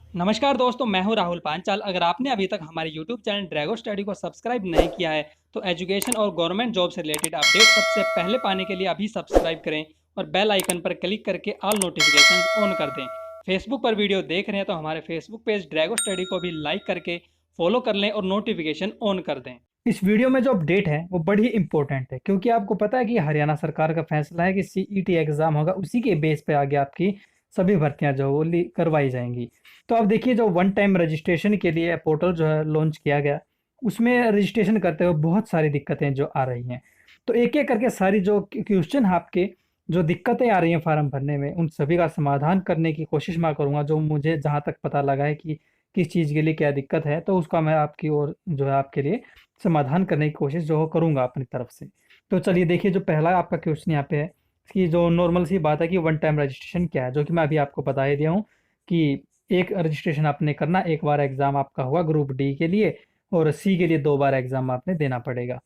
नमस्कार दोस्तों, मैं हूं राहुल पांचाल। अगर आपने अभी तक हमारे YouTube चैनल ड्रैगो स्टडी को सब्सक्राइब नहीं किया है, तो एजुकेशन और गवर्नमेंट जॉब से रिलेटेड अपडेट सबसे पहले पाने के लिए अभी सब्सक्राइब करें और बेल आइकन पर क्लिक करके ऑल नोटिफिकेशन ऑन कर दें। फेसबुक पर वीडियो देख रहे हैं तो हमारे फेसबुक पेज ड्रैगो स्टडी को भी लाइक करके फॉलो कर लें और नोटिफिकेशन ऑन कर दें। इस वीडियो में जो अपडेट है वो बड़ी इंपॉर्टेंट है, क्योंकि आपको पता है कि हरियाणा सरकार का फैसला है कि सीईटी एग्जाम होगा, उसी के बेस पे आगे आपकी सभी भर्तियां जो है वो करवाई जाएंगी। तो अब देखिए, जो वन टाइम रजिस्ट्रेशन के लिए पोर्टल जो है लॉन्च किया गया, उसमें रजिस्ट्रेशन करते हुए बहुत सारी दिक्कतें जो आ रही हैं। तो एक एक करके सारी जो क्वेश्चन आपके जो दिक्कतें आ रही हैं फॉर्म भरने में, उन सभी का समाधान करने की कोशिश मैं करूंगा। जो मुझे जहां तक पता लगा है कि किस चीज़ के लिए क्या दिक्कत है, तो उसका मैं आपकी ओर जो है आपके लिए समाधान करने की कोशिश जो करूँगा अपनी तरफ से। तो चलिए देखिए, जो पहला आपका क्वेश्चन यहाँ पे है कि जो नॉर्मल सी बात है कि वन टाइम रजिस्ट्रेशन क्या है, जो कि मैं अभी आपको बता ही दिया हूँ कि एक रजिस्ट्रेशन आपने करना, एक बार एग्ज़ाम आपका हुआ ग्रुप डी के लिए, और सी के लिए 2 बार एग्ज़ाम आपने देना पड़ेगा।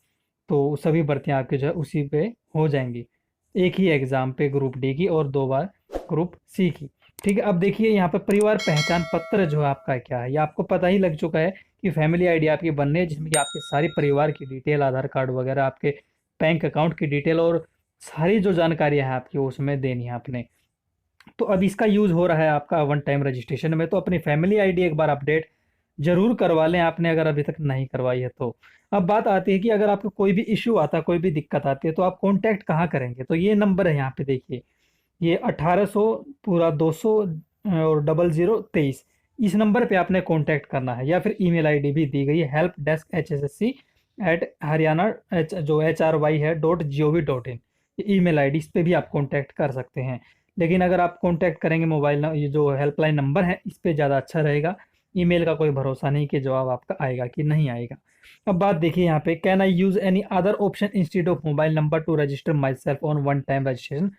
तो सभी भर्तियाँ आपकी जो है उसी पे हो जाएँगी। एक ही एग्ज़ाम पे ग्रुप डी की और 2 बार ग्रुप सी की। ठीक है, अब देखिए यहाँ पे परिवार पहचान पत्र जो है आपका क्या है, ये आपको पता ही लग चुका है कि फैमिली आईडी आपकी बननी है, जिसमें कि आपके सारी परिवार की डिटेल, आधार कार्ड वगैरह, आपके बैंक अकाउंट की डिटेल और सारी जो जानकारियाँ हैं आपकी, वो उसमें देनी है आपने। तो अब इसका यूज़ हो रहा है आपका वन टाइम रजिस्ट्रेशन में, तो अपनी फैमिली आईडी एक बार अपडेट ज़रूर करवा लें आपने, अगर अभी तक नहीं करवाई है तो। अब बात आती है कि अगर आपको कोई भी इश्यू आता है, कोई भी दिक्कत आती है, तो आप कॉन्टैक्ट कहाँ करेंगे? तो ये नंबर है यहाँ पे देखिए, ये 1800 पूरा 200 और 0023, इस नंबर पे आपने कांटेक्ट करना है, या फिर ईमेल आईडी भी दी गई है help desk HSSC at Haryana जो HRY है .gov.in, ये ईमेल आईडी, इस पे भी आप कांटेक्ट कर सकते हैं। लेकिन अगर आप कांटेक्ट करेंगे मोबाइल ये जो हेल्पलाइन नंबर है, इस पे ज़्यादा अच्छा रहेगा। ईमेल का कोई भरोसा नहीं कि जवाब आपका आएगा कि नहीं आएगा। अब बात देखिए यहाँ पे, can I use any other option instead of mobile number two register my self on one time registration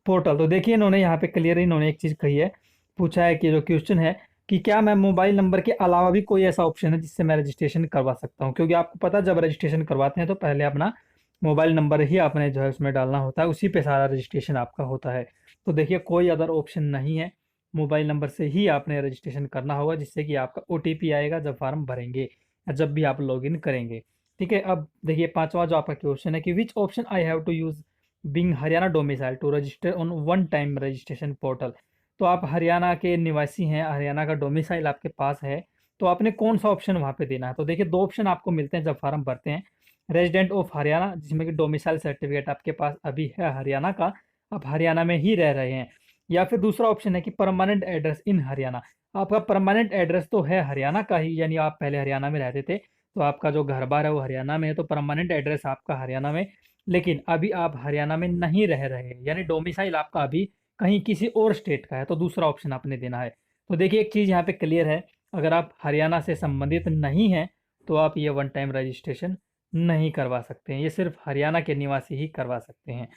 portal? तो देखिए, इन्होंने यहाँ पे क्लियर इन्होंने एक चीज़ कही है, पूछा है कि जो क्वेश्चन है कि क्या मैं मोबाइल नंबर के अलावा भी कोई ऐसा ऑप्शन है जिससे मैं रजिस्ट्रेशन करवा सकता हूँ? क्योंकि आपको पता है, जब रजिस्ट्रेशन करवाते हैं तो पहले अपना मोबाइल नंबर ही आपने जो है उसमें डालना होता है, उसी पे सारा रजिस्ट्रेशन आपका होता है। तो देखिए, कोई अदर ऑप्शन नहीं है, मोबाइल नंबर से ही आपने रजिस्ट्रेशन करना होगा, जिससे कि आपका OTP आएगा जब फॉर्म भरेंगे या जब भी आप लॉगिन करेंगे। ठीक है, अब देखिए पांचवा जो आपका क्वेश्चन है कि which option I have to use being Haryana domicile to register on one time registration portal? तो आप हरियाणा के निवासी हैं, हरियाणा का डोमिसाइल आपके पास है, तो आपने कौन सा ऑप्शन वहाँ पे देना है? तो देखिए, दो ऑप्शन आपको मिलते हैं जब फॉर्म भरते हैं। रेजिडेंट ऑफ हरियाणा, जिसमें कि डोमिसाइल सर्टिफिकेट आपके पास अभी है हरियाणा का, आप हरियाणा में ही रह रहे हैं। या फिर दूसरा ऑप्शन है कि परमानेंट एड्रेस इन हरियाणा, आपका परमानेंट एड्रेस तो है हरियाणा का ही, यानी आप पहले हरियाणा में रहते थे, तो आपका जो घर बार है वो हरियाणा में है, तो परमानेंट एड्रेस आपका हरियाणा में। लेकिन अभी आप हरियाणा में नहीं रह रहे हैं, यानी डोमिसाइल आपका अभी कहीं किसी और स्टेट का है, तो दूसरा ऑप्शन आपने देना है। तो देखिए, एक चीज़ यहाँ पे क्लियर है, अगर आप हरियाणा से संबंधित नहीं हैं, तो आप ये वन टाइम रजिस्ट्रेशन नहीं करवा सकते हैं, ये सिर्फ हरियाणा के निवासी ही करवा सकते हैं।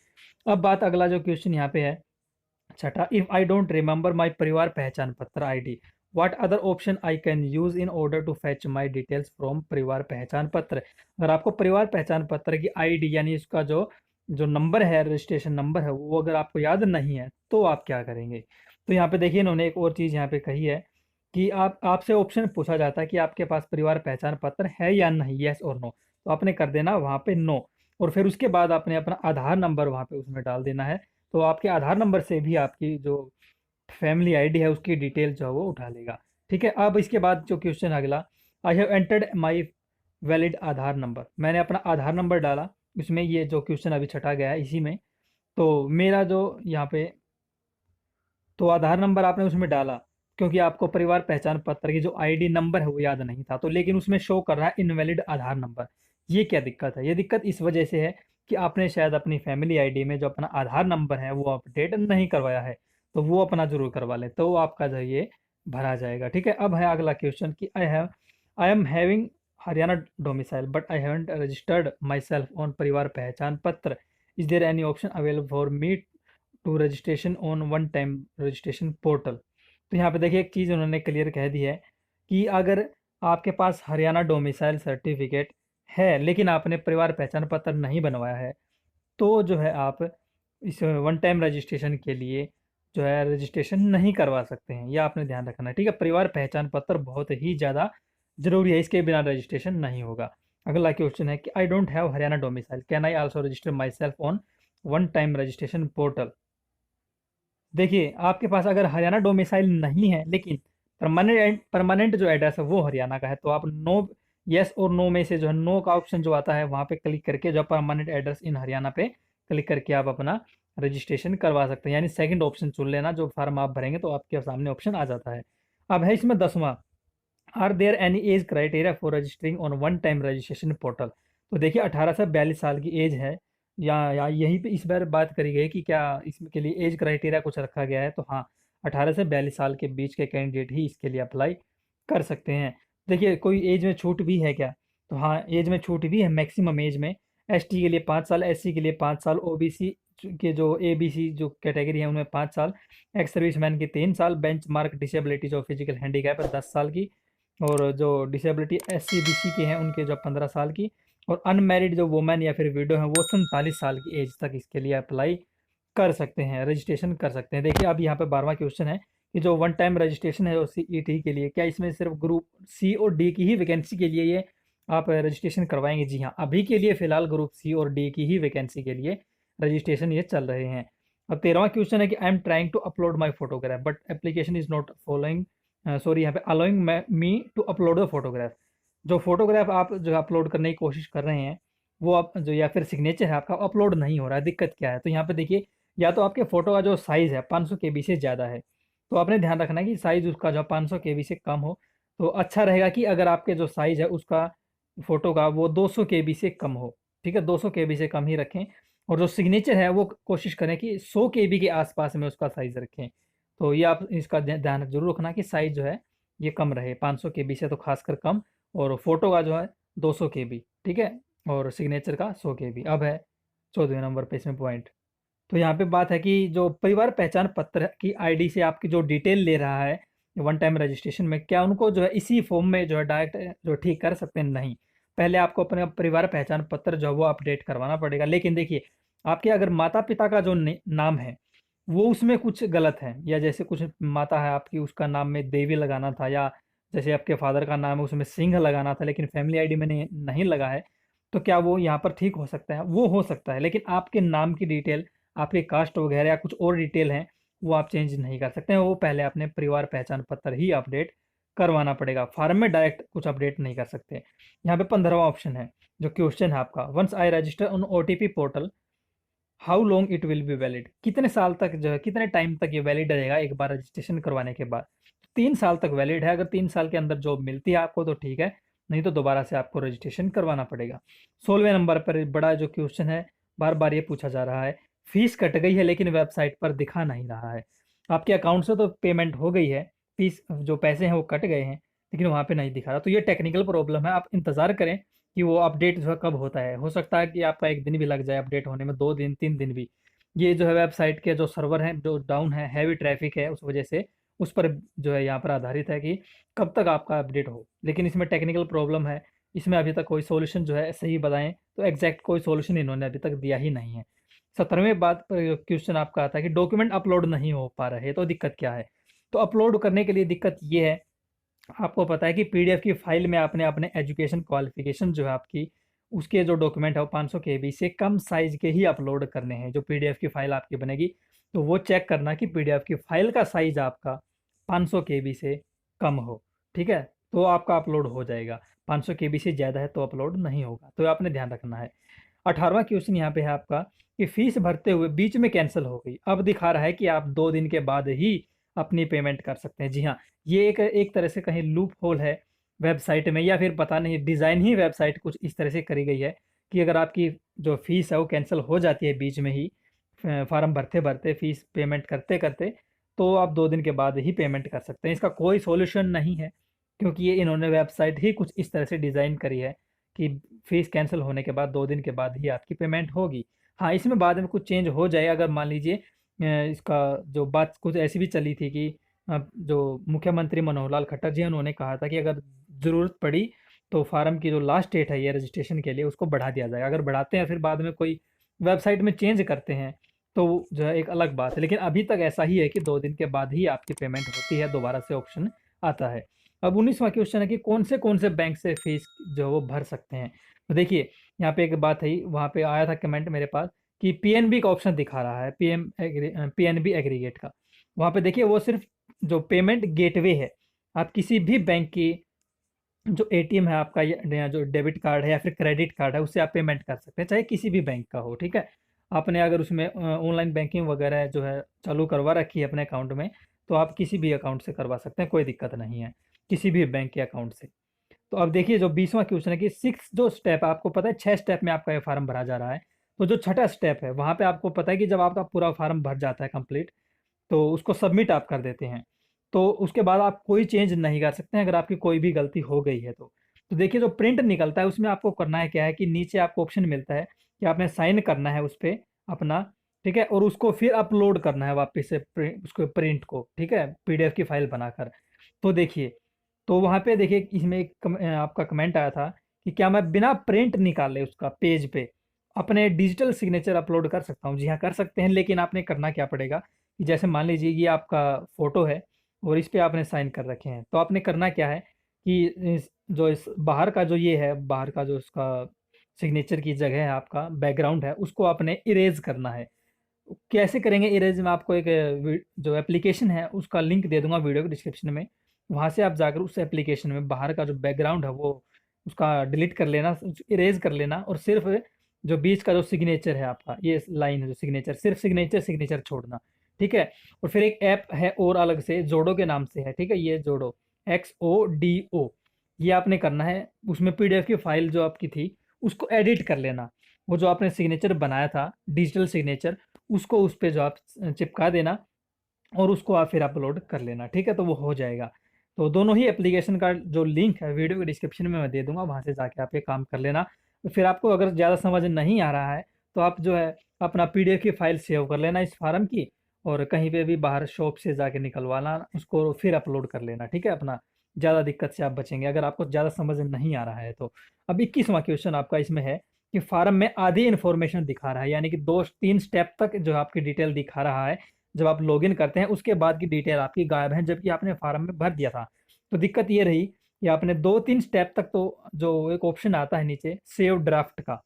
अब बात अगला जो क्वेश्चन यहाँ पे है, छठा, if I don't remember my Parivar Pehchan Patra ID, what other option I can use in order to fetch my details from Parivar Pehchan पत्र? अगर आपको परिवार पहचान पत्र की ID, यानी इसका जो जो नंबर है, रजिस्ट्रेशन नंबर है, वो अगर आपको याद नहीं है, तो आप क्या करेंगे? तो यहाँ पे देखिए, इन्होंने एक और चीज़ यहाँ पे कही है कि आप आपसे ऑप्शन पूछा जाता है कि आपके पास परिवार पहचान पत्र है या नहीं, येस और नो, तो आपने कर देना वहाँ पे नो, और फिर उसके बाद आपने अपना आधार नंबर वहाँ पे उसमें डाल देना है। तो आपके आधार नंबर से भी आपकी जो फैमिली आईडी है उसकी डिटेल जो है वो उठा लेगा। ठीक है, अब इसके बाद जो क्वेश्चन अगला, I have entered my valid Aadhaar number, मैंने अपना आधार नंबर डाला, इसमें ये जो क्वेश्चन अभी छटा गया है इसी में। तो मेरा जो यहाँ पे, तो आधार नंबर आपने उसमें डाला, क्योंकि आपको परिवार पहचान पत्र की जो ID नंबर है वो याद नहीं था, तो लेकिन उसमें शो कर रहा है इनवैलिड आधार नंबर। ये क्या दिक्कत है? ये दिक्कत इस वजह से है कि आपने शायद अपनी फैमिली ID में जो अपना आधार नंबर है वो अपडेट नहीं करवाया है, तो वो अपना जरूर करवा लें, तो आपका जो ये भरा जाएगा। ठीक है, अब है अगला क्वेश्चन कि I am having Haryana domicile but I haven't registered myself on Parivar Pehchan Patra, is there any option available for me to registration on one time registration portal? तो यहाँ पे देखिए, एक चीज़ उन्होंने क्लियर कह दी है कि अगर आपके पास हरियाणा डोमिसाइल सर्टिफिकेट है, लेकिन आपने परिवार पहचान पत्र नहीं बनवाया है, तो जो है आप इस वन टाइम रजिस्ट्रेशन के लिए जो है रजिस्ट्रेशन नहीं करवा सकते हैं, ये आपने ध्यान रखना है, ठीक है। परिवार पहचान पत्र बहुत ही ज़्यादा ज़रूरी है, इसके बिना रजिस्ट्रेशन नहीं होगा। अगला क्वेश्चन है कि I don't have Haryana domicile, can I also register my self on one time registration portal. देखिए, आपके पास अगर हरियाणा डोमिसाइल नहीं है लेकिन परमानेंट परमानेंट जो एड्रेस है वो हरियाणा का है, तो आप नो, यस और नो में से जो है नो का ऑप्शन जो आता है वहाँ पे क्लिक करके जो परमानेंट एड्रेस इन हरियाणा पे क्लिक करके आप अपना रजिस्ट्रेशन करवा सकते हैं, यानी सेकंड ऑप्शन चुन लेना। जो फॉर्म आप भरेंगे तो आपके सामने ऑप्शन आ जाता है। अब है इसमें 10वां, are there any age criteria for registering on one time registration portal. तो देखिए 18 से 42 साल की एज है, या यहीं पे इस बार बात करी गई कि क्या इसके लिए एज क्राइटेरिया कुछ रखा गया है, तो हाँ, 18 से 42 साल के बीच के कैंडिडेट ही इसके लिए अप्लाई कर सकते हैं। देखिए कोई एज में छूट भी है क्या, तो हाँ एज में छूट भी है, मैक्सिमम एज में एसटी के लिए 5 साल, एससी के लिए 5 साल, ओबीसी के जो एबीसी जो कैटेगरी है उनमें 5 साल, एक्स सर्विसमैन की 3 साल, बेंच मार्क डिसेबिलिटी जो फिजिकल हैंडीकैप है 10 साल की, और जो disability S C B C के हैं उनके जो 15 साल की, और अनमैरिड जो वुमेन या फिर विडो हैं वो 47 साल की एज तक इसके लिए अप्लाई कर सकते हैं, रजिस्ट्रेशन कर सकते हैं। देखिए अब यहाँ पे 12वां क्वेश्चन है कि जो वन टाइम रजिस्ट्रेशन है सीईटी के लिए, क्या इसमें सिर्फ ग्रुप सी और डी की ही वैकेंसी के लिए ये आप रजिस्ट्रेशन करवाएंगे? जी हाँ, अभी के लिए फिलहाल ग्रुप सी और डी की ही वैकेंसी के लिए रजिस्ट्रेशन ये चल रहे हैं। अब 13वां क्वेश्चन है कि I am trying to upload my photograph but application is not following, sorry यहाँ पे allowing me to upload the photograph. जो फोटोग्राफ आप जो अपलोड करने की कोशिश कर रहे हैं वो आप जो, या फिर सिग्नेचर है आपका अपलोड नहीं हो रहा है, दिक्कत क्या है? तो यहाँ पे देखिए, या तो आपके फोटो का जो साइज़ है 500 केबी से ज़्यादा है, तो आपने ध्यान रखना है कि साइज़ उसका जो 500 केबी से कम हो। तो अच्छा रहेगा कि अगर आपके जो साइज़ है उसका फोटो का वो 200 केबी से कम हो, ठीक है, 200 केबी से कम ही रखें। और जो सिग्नेचर है वो कोशिश करें कि 100 केबी के आसपास में उसका साइज़ रखें। तो ये आप इसका ध्यान जरूर रखना कि साइज़ जो है ये कम रहे, 500 केबी से तो खासकर कम, और फोटो का जो है 200 केबी, ठीक है, और सिग्नेचर का 100 केबी। अब है 14वें नंबर पे इसमें पॉइंट। तो यहाँ पे बात है कि जो परिवार पहचान पत्र की आईडी से आपकी जो डिटेल ले रहा है वन टाइम रजिस्ट्रेशन में, क्या उनको जो है इसी फॉर्म में जो है डायरेक्ट जो ठीक कर सकते हैं? नहीं, पहले आपको अपने परिवार पहचान पत्र जो है वो अपडेट करवाना पड़ेगा। लेकिन देखिए, आपके अगर माता पिता का जो नाम है वो उसमें कुछ गलत है, या जैसे कुछ माता है आपकी उसका नाम में देवी लगाना था, या जैसे आपके फादर का नाम है उसमें सिंह लगाना था लेकिन फैमिली आईडी में नहीं लगा है, तो क्या वो यहाँ पर ठीक हो सकता है? वो हो सकता है, लेकिन आपके नाम की डिटेल, आपके कास्ट वगैरह या कुछ और डिटेल हैं वो आप चेंज नहीं कर सकते हैं, वो पहले अपने परिवार पहचान पत्र ही अपडेट करवाना पड़ेगा, फार्म में डायरेक्ट कुछ अपडेट नहीं कर सकते। यहाँ पे 15वां ऑप्शन है, जो क्वेश्चन है आपका, once I register on OTP portal how long it will be valid, कितने साल तक जो है, कितने टाइम तक ये वैलिड रहेगा एक बार रजिस्ट्रेशन करवाने के बाद? 3 साल तक वैलिड है, अगर 3 साल के अंदर जॉब मिलती है आपको तो ठीक है, नहीं तो दोबारा से आपको रजिस्ट्रेशन करवाना पड़ेगा। 16वें नंबर पर बड़ा जो क्वेश्चन है, बार बार ये पूछा जा रहा है, फीस कट गई है लेकिन वेबसाइट पर दिखा नहीं रहा है। आपके अकाउंट से तो पेमेंट हो गई है, फीस जो पैसे हैं वो कट गए हैं लेकिन वहाँ पे नहीं दिखा रहा, तो ये टेक्निकल प्रॉब्लम है। आप इंतज़ार करें कि वो अपडेट जो है कब होता है, हो सकता है कि आपका 1 दिन भी लग जाए अपडेट होने में, 2 दिन 3 दिन भी। ये जो है वेबसाइट के जो सर्वर हैं जो डाउन है, हैवी ट्रैफिक है, उस वजह से उस पर जो है यहाँ पर आधारित है कि कब तक आपका अपडेट हो, लेकिन इसमें टेक्निकल प्रॉब्लम है, इसमें अभी तक कोई सॉल्यूशन जो है सही बताएं तो एग्जैक्ट कोई सॉल्यूशन इन्होंने अभी तक दिया ही नहीं है। 17वें बात पर क्वेश्चन आपका आता है कि डॉक्यूमेंट अपलोड नहीं हो पा रहे, तो दिक्कत क्या है? तो अपलोड करने के लिए दिक्कत ये है, आपको पता है कि पीडीएफ की फाइल में आपने अपने एजुकेशन क्वालिफिकेशन जो है आपकी, उसके जो डॉक्यूमेंट है वो 500 केबी से कम साइज के ही अपलोड करने हैं। जो पीडीएफ की फाइल आपकी बनेगी तो वो चेक करना कि पीडीएफ की फाइल का साइज आपका 500 केबी से कम हो, ठीक है, तो आपका अपलोड हो जाएगा। 500 केबी से ज़्यादा है तो अपलोड नहीं होगा, तो आपने ध्यान रखना है। 18वां क्वेश्चन यहाँ पे है आपका कि फीस भरते हुए बीच में कैंसिल हो गई, अब दिखा रहा है कि आप 2 दिन के बाद ही अपनी पेमेंट कर सकते हैं। जी हाँ, ये एक एक तरह से कहीं लूप होल है वेबसाइट में, या फिर पता नहीं डिज़ाइन ही वेबसाइट कुछ इस तरह से करी गई है कि अगर आपकी जो फीस है वो कैंसिल हो जाती है बीच में ही, फॉर्म भरते भरते फीस पेमेंट करते करते, तो आप 2 दिन के बाद ही पेमेंट कर सकते हैं। इसका कोई सॉल्यूशन नहीं है, क्योंकि ये इन्होंने वेबसाइट ही कुछ इस तरह से डिज़ाइन करी है कि फीस कैंसिल होने के बाद 2 दिन के बाद ही आपकी पेमेंट होगी। हाँ, इसमें बाद में कुछ चेंज हो जाए, अगर मान लीजिए इसका जो बात कुछ ऐसी भी चली थी कि जो मुख्यमंत्री मनोहर लाल खट्टर जी हैं, उन्होंने कहा था कि अगर ज़रूरत पड़ी तो फार्म की जो लास्ट डेट है ये रजिस्ट्रेशन के लिए उसको बढ़ा दिया जाएगा। अगर बढ़ाते हैं फिर बाद में कोई वेबसाइट में चेंज करते हैं तो जो है एक अलग बात है। लेकिन अभी तक ऐसा ही है कि 2 दिन के बाद ही आपकी पेमेंट होती है, दोबारा से ऑप्शन आता है। अब 19वां क्वेश्चन है कि कौन से बैंक से फीस जो है वो भर सकते हैं। तो देखिए, यहाँ पे एक बात है, वहाँ पे आया था कमेंट मेरे पास कि पीएनबी का ऑप्शन दिखा रहा है, पीएनबी एग्रीगेट का। वहाँ पे देखिए वो सिर्फ जो पेमेंट गेटवे है, आप किसी भी बैंक की जो एटीएम है आपका, या जो डेबिट कार्ड है या फिर क्रेडिट कार्ड है, उससे आप पेमेंट कर सकते हैं, चाहे किसी भी बैंक का हो, ठीक है। आपने अगर उसमें ऑनलाइन बैंकिंग वगैरह जो है चालू करवा रखी है अपने अकाउंट में, तो आप किसी भी अकाउंट से करवा सकते हैं, कोई दिक्कत नहीं है, किसी भी बैंक के अकाउंट से। तो अब देखिए जो 20वां क्वेश्चन है कि सिक्स जो स्टेप, आपको पता है 6 स्टेप में आपका ये फार्म भरा जा रहा है। तो जो छठा स्टेप है वहाँ पे आपको पता है कि जब आपका पूरा फार्म भर जाता है कंप्लीट, तो उसको सबमिट आप कर देते हैं। तो उसके बाद आप कोई चेंज नहीं कर सकते हैं अगर आपकी कोई भी गलती हो गई है तो। तो देखिए जो प्रिंट निकलता है उसमें आपको करना है क्या है कि नीचे आपको ऑप्शन मिलता है कि आपने साइन करना है उस पे अपना, ठीक है, और उसको फिर अपलोड करना है वापस से उसको प्रिंट को, ठीक है, पीडीएफ की फाइल बनाकर। तो देखिए, तो वहाँ पे देखिए इसमें एक आपका कमेंट आया था कि क्या मैं बिना प्रिंट निकाले उसका पेज पे अपने डिजिटल सिग्नेचर अपलोड कर सकता हूँ। जी हाँ, कर सकते हैं, लेकिन आपने करना क्या पड़ेगा कि जैसे मान लीजिए ये आपका फ़ोटो है और इस पे आपने साइन कर रखे हैं, तो आपने करना क्या है कि इस बाहर का जो ये है, बाहर का जो उसका सिग्नेचर की जगह है, आपका बैकग्राउंड है, उसको आपने इरेज करना है। कैसे करेंगे इरेज, में आपको एक जो एप्लीकेशन है उसका लिंक दे दूंगा वीडियो के डिस्क्रिप्शन में। वहां से आप जाकर उस एप्लीकेशन में बाहर का जो बैकग्राउंड है वो उसका डिलीट कर लेना, इरेज कर लेना, और सिर्फ जो बीच का जो सिग्नेचर है आपका, ये लाइन है जो सिग्नेचर, सिर्फ सिग्नेचर सिग्नेचर छोड़ना, ठीक है। और फिर एक ऐप है और अलग से, जोडो के नाम से है, ठीक है, ये जोडो, XODO, ये आपने करना है। उसमें पीडीएफ की फाइल जो आपकी थी उसको एडिट कर लेना, वो जो आपने सिग्नेचर बनाया था डिजिटल सिग्नेचर, उसको उस पे जो आप चिपका देना, और उसको आप फिर अपलोड कर लेना, ठीक है, तो वो हो जाएगा। तो दोनों ही एप्लीकेशन का जो लिंक है वीडियो के डिस्क्रिप्शन में मैं दे दूंगा, वहां से जाके आप ये काम कर लेना। तो फिर आपको अगर ज़्यादा समझ नहीं आ रहा है तो आप जो है अपना पीडीएफ की फाइल सेव कर लेना इस फार्म की, और कहीं पे भी बाहर शॉप से जाके निकलवाना उसको, फिर अपलोड कर लेना, ठीक है अपना। ज़्यादा दिक्कत से आप बचेंगे अगर आपको ज़्यादा समझ नहीं आ रहा है तो। अब 21वां क्वेश्चन आपका इसमें है कि फार्म में आधी इन्फॉर्मेशन दिखा रहा है, यानी कि 2-3 स्टेप तक जो आपकी डिटेल दिखा रहा है, जब आप लॉगिन करते हैं उसके बाद की डिटेल आपकी गायब है, जबकि आपने फार्म में भर दिया था। तो दिक्कत ये रही कि आपने 2-3 स्टेप तक, तो जो एक ऑप्शन आता है नीचे सेव ड्राफ्ट का,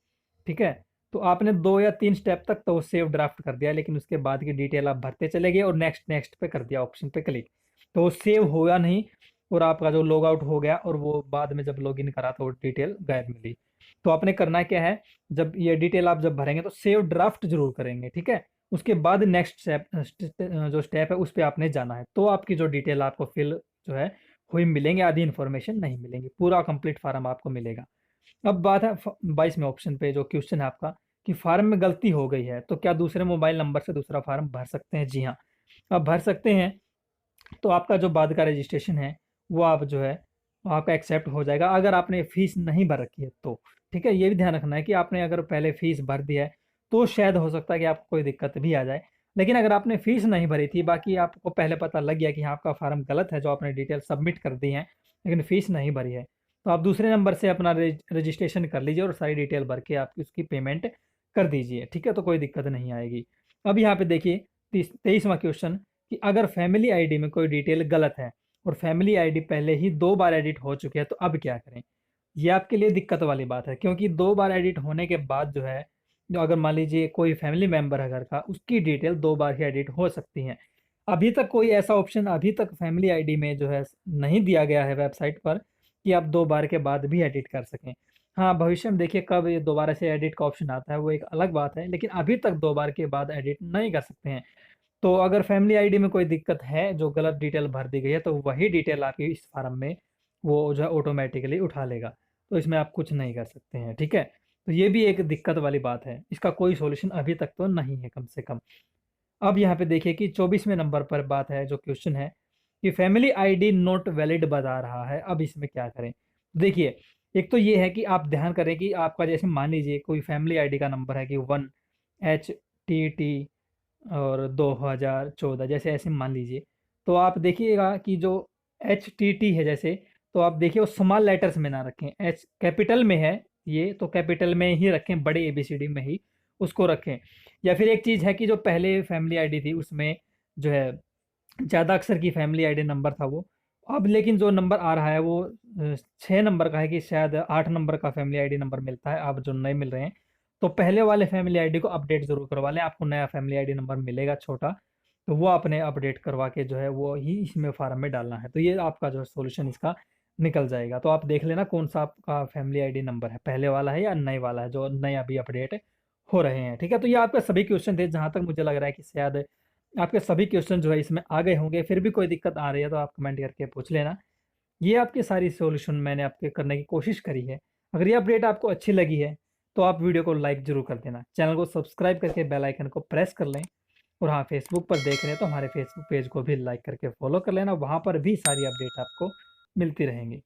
ठीक है, तो आपने 2 या 3 स्टेप तक तो सेव ड्राफ्ट कर दिया, लेकिन उसके बाद की डिटेल आप भरते चले गए और नेक्स्ट नेक्स्ट पे कर दिया ऑप्शन पे क्लिक, तो वो सेव होगा नहीं, और आपका जो लॉग आउट हो गया, और वो बाद में जब लॉगिन करा तो वो डिटेल गायब मिली। तो आपने करना क्या है, जब ये डिटेल आप जब भरेंगे तो सेव ड्राफ्ट जरूर करेंगे, ठीक है। उसके बाद नेक्स्ट स्टेप जो स्टेप है उस पे आपने जाना है, तो आपकी जो डिटेल आपको फिल जो है हुई मिलेंगे, आधी इन्फॉर्मेशन नहीं मिलेंगी, पूरा कंप्लीट फार्म आपको मिलेगा। अब बात है 22वें ऑप्शन पे, जो क्वेश्चन है आपका कि फार्म में गलती हो गई है तो क्या दूसरे मोबाइल नंबर से दूसरा फार्म भर सकते हैं। जी हाँ, आप भर सकते हैं। तो आपका जो बाद का रजिस्ट्रेशन है वो आप जो है वो आपका एक्सेप्ट हो जाएगा, अगर आपने फीस नहीं भर रखी है तो, ठीक है। ये भी ध्यान रखना है कि आपने अगर पहले फीस भर दी है तो शायद हो सकता है कि आपको कोई दिक्कत भी आ जाए। लेकिन अगर आपने फीस नहीं भरी थी, बाकी आपको पहले पता लग गया कि हाँ आपका फार्म गलत है, जो आपने डिटेल सबमिट कर दी है लेकिन फीस नहीं भरी है, तो आप दूसरे नंबर से अपना रजिस्ट्रेशन कर लीजिए और सारी डिटेल भर के आप उसकी पेमेंट कर दीजिए, ठीक है, तो कोई दिक्कत नहीं आएगी। अब यहाँ पे देखिए 23वां क्वेश्चन कि अगर फैमिली आईडी में कोई डिटेल गलत है और फैमिली आईडी पहले ही 2 बार एडिट हो चुकी है तो अब क्या करें। ये आपके लिए दिक्कत वाली बात है, क्योंकि 2 बार एडिट होने के बाद जो है, जो अगर मान लीजिए कोई फैमिली मेंबर है घर का, उसकी डिटेल 2 बार ही एडिट हो सकती है। अभी तक कोई ऐसा ऑप्शन अभी तक फैमिली आईडी में जो है नहीं दिया गया है वेबसाइट पर कि आप 2 बार के बाद भी एडिट कर सकें। हाँ, भविष्य में देखिए कब ये दोबारा से एडिट का ऑप्शन आता है वो एक अलग बात है, लेकिन अभी तक 2 बार के बाद एडिट नहीं कर सकते हैं। तो अगर फैमिली आईडी में कोई दिक्कत है, जो गलत डिटेल भर दी गई है, तो वही डिटेल आपकी इस फार्म में वो जो है ऑटोमेटिकली उठा लेगा। तो इसमें आप कुछ नहीं कर सकते हैं, ठीक है। तो ये भी एक दिक्कत वाली बात है, इसका कोई सॉल्यूशन अभी तक तो नहीं है कम से कम। अब यहाँ पे देखिए कि 24वें नंबर पर बात है, जो क्वेश्चन है कि फैमिली आईडी नॉट वैलिड बता रहा है, अब इसमें क्या करें। देखिए, एक तो ये है कि आप ध्यान करें कि आपका जैसे मान लीजिए कोई फैमिली आईडी का नंबर है कि 1HTT और 2014 जैसे ऐसे मान लीजिए, तो आप देखिएगा कि जो HTT है जैसे, तो आप देखिए वो स्मॉल लेटर्स में ना रखें, एच कैपिटल में है ये तो कैपिटल में ही रखें, बड़े ABCD में ही, उसको रखें। या फिर एक चीज़ है कि जो पहले फैमिली आईडी थी उसमें जो है ज़्यादा अक्षर की फैमिली आईडी नंबर था वो। अब लेकिन जो नंबर आ रहा है वो 6 नंबर का है कि शायद 8 नंबर का फैमिली आईडी नंबर मिलता है, अब जो नए मिल रहे हैं। तो पहले वाले फैमिली आईडी को अपडेट ज़रूर करवा लें, आपको नया फैमिली आईडी नंबर मिलेगा छोटा, तो वो आपने अपडेट करवा के जो है वो ही इसमें फ़ॉर्म में डालना है। तो ये आपका जो है सॉल्यूशन इसका निकल जाएगा। तो आप देख लेना कौन-सा आपका फैमिली आईडी नंबर है, पहले वाला है या नए वाला है, जो नए अभी अपडेट हो रहे हैं, ठीक है? तो ये आपके सभी क्वेश्चन थे, जहाँ तक मुझे लग रहा है कि शायद आपके सभी क्वेश्चन जो है इसमें आ गए होंगे। फिर भी कोई दिक्कत आ रही है तो आप कमेंट करके पूछ लेना। ये आपकी सारी सॉल्यूशन मैंने आपके करने की कोशिश करी है। अगर ये अपडेट आपको अच्छी लगी है तो आप वीडियो को लाइक ज़रूर कर देना। चैनल को सब्सक्राइब करके बेल आइकन को प्रेस कर लें। और हाँ, फेसबुक पर देख रहे हैं तो हमारे फेसबुक पेज को भी लाइक करके फॉलो कर लेना, वहाँ पर भी सारी अपडेट आपको मिलती रहेंगी।